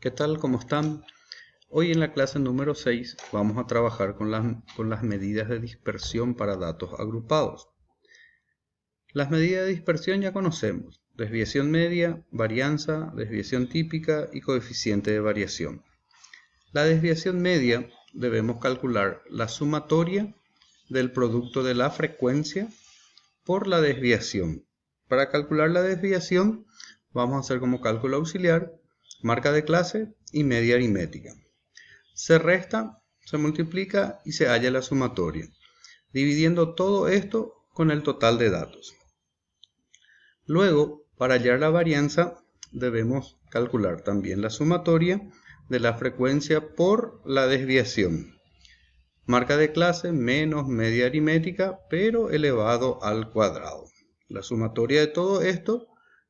¿Qué tal? ¿Cómo están? Hoy en la clase número 6 vamos a trabajar con las medidas de dispersión para datos agrupados. Las medidas de dispersión ya conocemos: desviación media, varianza, desviación típica y coeficiente de variación. La desviación media debemos calcular la sumatoria del producto de la frecuencia por la desviación. Para calcular la desviación vamos a hacer como cálculo auxiliar marca de clase y media aritmética. Se resta, se multiplica y se halla la sumatoria, dividiendo todo esto con el total de datos. Luego, para hallar la varianza, debemos calcular también la sumatoria de la frecuencia por la desviación. Marca de clase menos media aritmética, pero elevado al cuadrado. La sumatoria de todo esto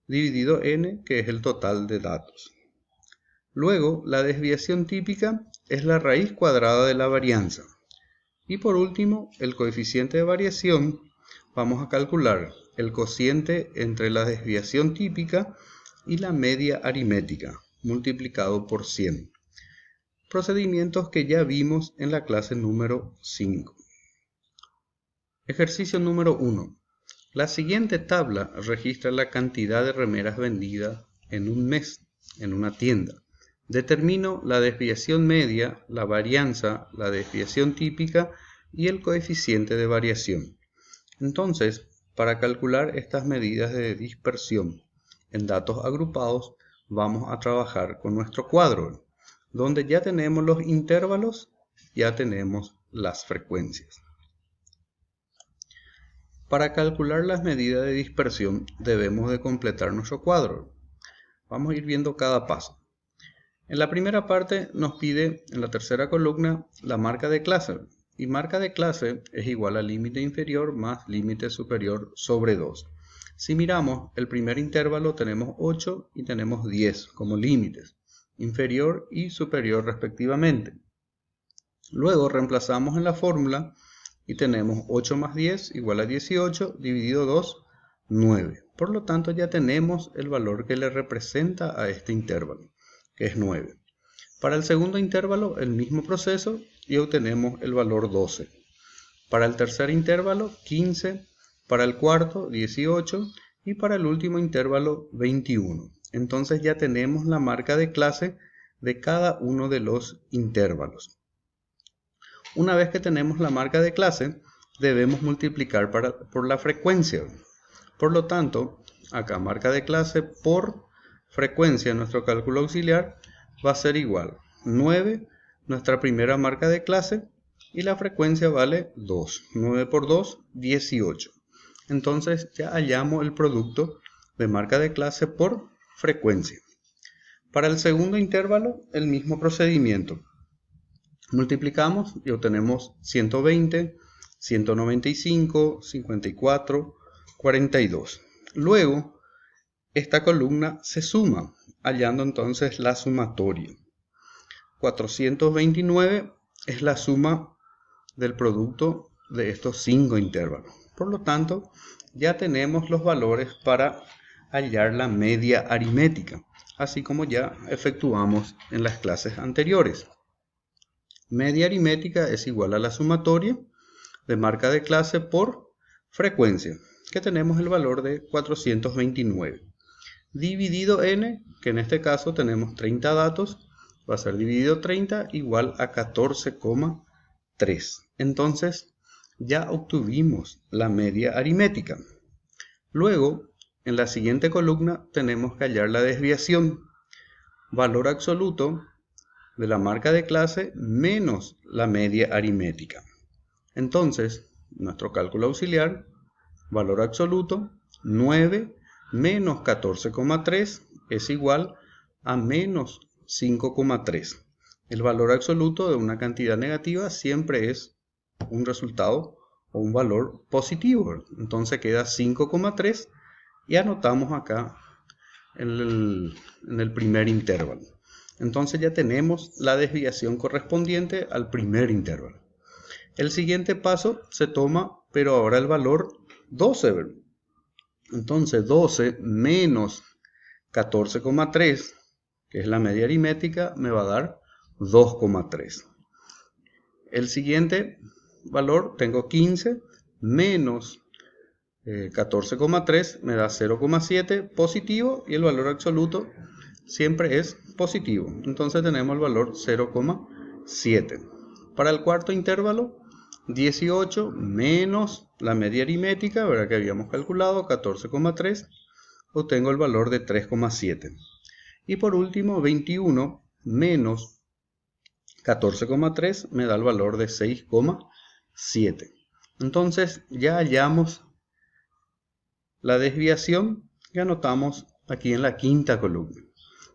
dividido n, que es el total de datos. Luego, la desviación típica es la raíz cuadrada de la varianza. Y por último, el coeficiente de variación, vamos a calcular el cociente entre la desviación típica y la media aritmética, multiplicado por 100. Procedimientos que ya vimos en la clase número 5. Ejercicio número 1. La siguiente tabla registra la cantidad de remeras vendidas en un mes en una tienda. Determino la desviación media, la varianza, la desviación típica y el coeficiente de variación. Entonces, para calcular estas medidas de dispersión en datos agrupados, vamos a trabajar con nuestro cuadro, donde ya tenemos los intervalos, ya tenemos las frecuencias. Para calcular las medidas de dispersión debemos de completar nuestro cuadro. Vamos a ir viendo cada paso. En la primera parte nos pide, en la tercera columna, la marca de clase. Y marca de clase es igual a límite inferior más límite superior sobre 2. Si miramos, el primer intervalo tenemos 8 y tenemos 10 como límites, inferior y superior respectivamente. Luego reemplazamos en la fórmula y tenemos 8 más 10 igual a 18, dividido 2, 9. Por lo tanto, ya tenemos el valor que le representa a este intervalo, que es 9. Para el segundo intervalo, el mismo proceso y obtenemos el valor 12. Para el tercer intervalo, 15. Para el cuarto, 18. Y para el último intervalo, 21. Entonces ya tenemos la marca de clase de cada uno de los intervalos. Una vez que tenemos la marca de clase, debemos multiplicar por la frecuencia. Por lo tanto, acá marca de clase por frecuencia, nuestro cálculo auxiliar va a ser igual 9, nuestra primera marca de clase, y la frecuencia vale 2. 9 por 2, 18. Entonces ya hallamos el producto de marca de clase por frecuencia. Para el segundo intervalo, el mismo procedimiento. Multiplicamos y obtenemos 120, 195, 54, 42. Luego, esta columna se suma, hallando entonces la sumatoria. 429 es la suma del producto de estos 5 intervalos. Por lo tanto, ya tenemos los valores para hallar la media aritmética, así como ya efectuamos en las clases anteriores. Media aritmética es igual a la sumatoria de marca de clase por frecuencia, que tenemos el valor de 429. Dividido n, que en este caso tenemos 30 datos, va a ser dividido 30 igual a 14,3. Entonces ya obtuvimos la media aritmética. Luego, en la siguiente columna tenemos que hallar la desviación. Valor absoluto de la marca de clase menos la media aritmética. Entonces, nuestro cálculo auxiliar, valor absoluto, 9 menos 14,3 es igual a menos 5,3. El valor absoluto de una cantidad negativa siempre es un resultado o un valor positivo. Entonces queda 5,3 y anotamos acá en el primer intervalo. Entonces ya tenemos la desviación correspondiente al primer intervalo. El siguiente paso se toma, pero ahora el valor 12. Entonces 12 menos 14,3, que es la media aritmética, me va a dar 2,3. El siguiente valor, tengo 15 menos 14,3, me da 0,7 positivo, y el valor absoluto siempre es positivo. Entonces tenemos el valor 0,7. Para el cuarto intervalo, 18 menos la media aritmética, ¿verdad?, que habíamos calculado, 14,3, obtengo el valor de 3,7. Y por último, 21 menos 14,3 me da el valor de 6,7. Entonces ya hallamos la desviación que anotamos aquí en la quinta columna.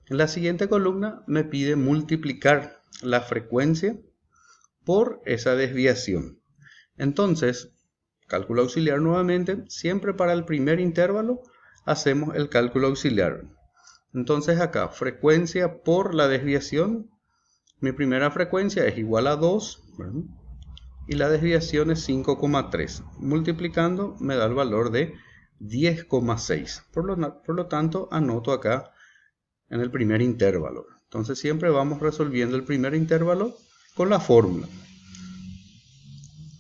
En la siguiente columna me pide multiplicar la frecuencia por esa desviación. Entonces, cálculo auxiliar nuevamente. Siempre para el primer intervalo hacemos el cálculo auxiliar. Entonces acá, frecuencia por la desviación. Mi primera frecuencia es igual a 2, ¿verdad?, y la desviación es 5,3. Multiplicando me da el valor de 10,6. Por lo tanto, anoto acá en el primer intervalo. Entonces siempre vamos resolviendo el primer intervalo con la fórmula.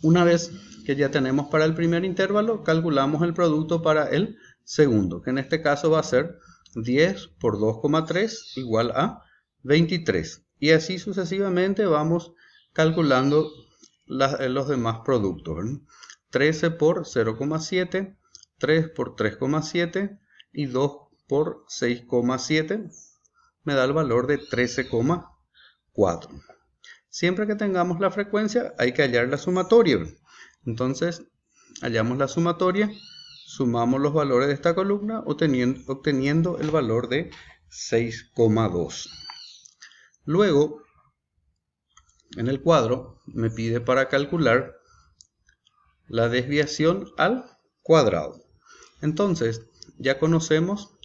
Una vez que ya tenemos para el primer intervalo, calculamos el producto para el segundo, que en este caso va a ser 10 por 2,3 igual a 23. Y así sucesivamente vamos calculando los demás productos, ¿verdad? 13 por 0,7, 3 por 3,7 y 2 por 6,7 me da el valor de 13,4. Siempre que tengamos la frecuencia hay que hallar la sumatoria. Entonces hallamos la sumatoria, sumamos los valores de esta columna obteniendo el valor de 6,2. Luego, en el cuadro me pide para calcular la desviación al cuadrado. Entonces ya conocemos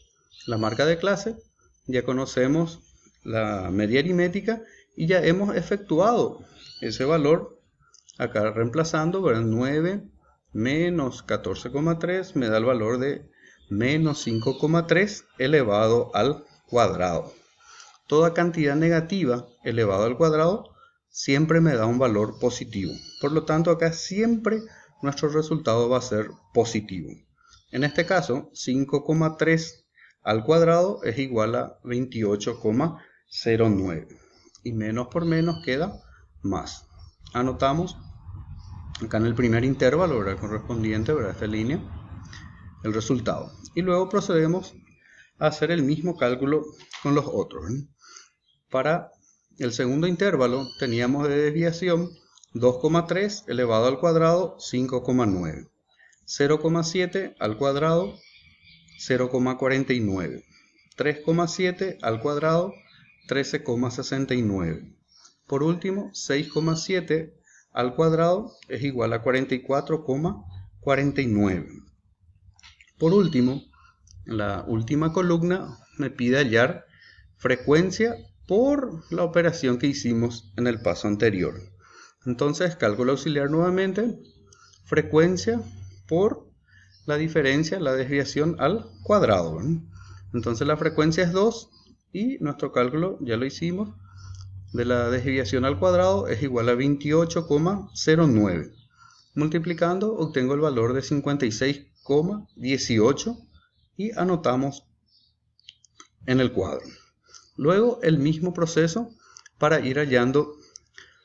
la marca de clase, ya conocemos la media aritmética y ya hemos efectuado ese valor acá reemplazando, ¿verdad? 9 menos 14,3 me da el valor de menos 5,3 elevado al cuadrado. Toda cantidad negativa elevado al cuadrado siempre me da un valor positivo. Por lo tanto, acá siempre nuestro resultado va a ser positivo. En este caso, 5,3 al cuadrado es igual a 28,09. Y menos por menos queda más. Anotamos acá en el primer intervalo, ¿verdad?, correspondiente, ¿verdad?, esta línea, el resultado. Y luego procedemos a hacer el mismo cálculo con los otros, ¿verdad? Para el segundo intervalo teníamos de desviación 2,3 elevado al cuadrado 5,9, 0,7 al cuadrado 0,49, 3,7 al cuadrado 13,69. Por último, 6,7 al cuadrado es igual a 44,49. Por último, en la última columna me pide hallar frecuencia por la operación que hicimos en el paso anterior. Entonces, cálculo auxiliar nuevamente, frecuencia por la diferencia, la desviación al cuadrado, ¿verdad? Entonces la frecuencia es 2 y nuestro cálculo ya lo hicimos, de la desviación al cuadrado es igual a 28,09. Multiplicando obtengo el valor de 56,18 y anotamos en el cuadro. Luego el mismo proceso para ir hallando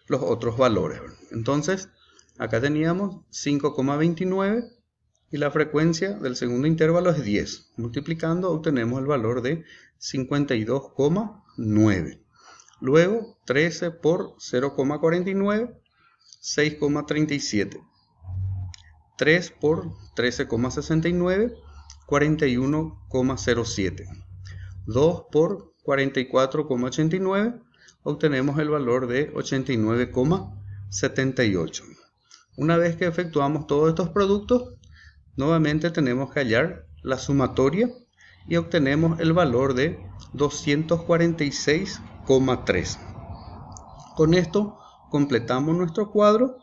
los otros valores. Entonces acá teníamos 5,29 y la frecuencia del segundo intervalo es 10. Multiplicando obtenemos el valor de 52,9. Luego 13 por 0,49, 6,37. 3 por 13,69, 41,07. 2 por 44,89, obtenemos el valor de 89,78. Una vez que efectuamos todos estos productos, nuevamente tenemos que hallar la sumatoria y obtenemos el valor de 246,3. Con esto completamos nuestro cuadro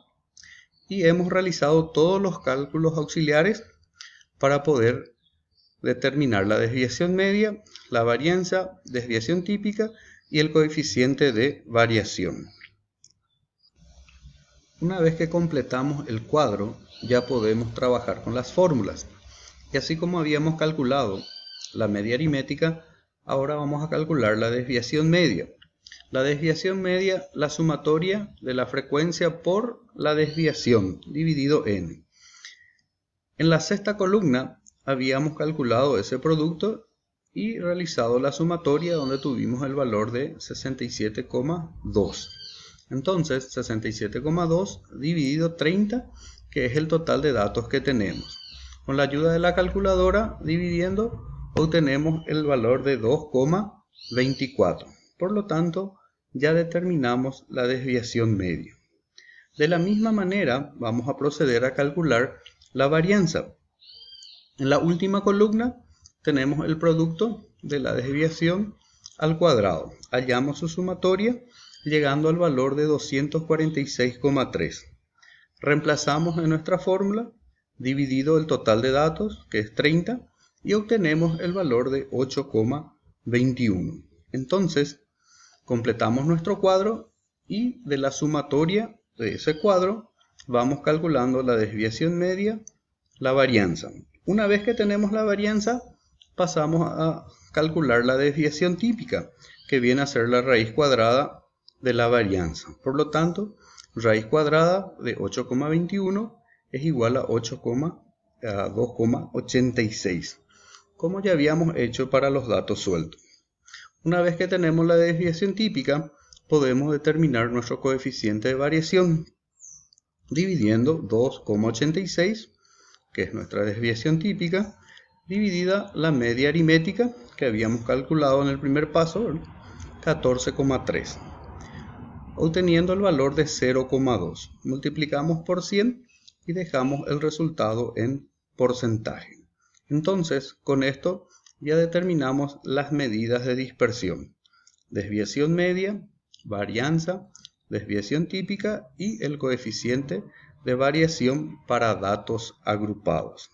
y hemos realizado todos los cálculos auxiliares para poder determinar la desviación media, la varianza, desviación típica y el coeficiente de variación. Una vez que completamos el cuadro, ya podemos trabajar con las fórmulas. Y así como habíamos calculado la media aritmética, ahora vamos a calcular la desviación media. La desviación media, la sumatoria de la frecuencia por la desviación, dividido n. En la sexta columna habíamos calculado ese producto y realizado la sumatoria donde tuvimos el valor de 67,2. Entonces, 67,2 dividido 30, que es el total de datos que tenemos. Con la ayuda de la calculadora, dividiendo, obtenemos el valor de 2,24. Por lo tanto, ya determinamos la desviación media. De la misma manera, vamos a proceder a calcular la varianza. En la última columna tenemos el producto de la desviación al cuadrado. Hallamos su sumatoria llegando al valor de 246,3. Reemplazamos en nuestra fórmula dividido el total de datos, que es 30, y obtenemos el valor de 8,21. Entonces, completamos nuestro cuadro y de la sumatoria de ese cuadro vamos calculando la desviación media, la varianza. Una vez que tenemos la varianza, pasamos a calcular la desviación típica, que viene a ser la raíz cuadrada de la varianza. Por lo tanto, raíz cuadrada de 8,21 es igual a 2,86, como ya habíamos hecho para los datos sueltos. Una vez que tenemos la desviación típica, podemos determinar nuestro coeficiente de variación, dividiendo 2,86, que es nuestra desviación típica, dividida la media aritmética, que habíamos calculado en el primer paso, 14,3. Obteniendo el valor de 0,2. Multiplicamos por 100 y dejamos el resultado en porcentaje. Entonces, con esto ya determinamos las medidas de dispersión: desviación media, varianza, desviación típica y el coeficiente de variación para datos agrupados.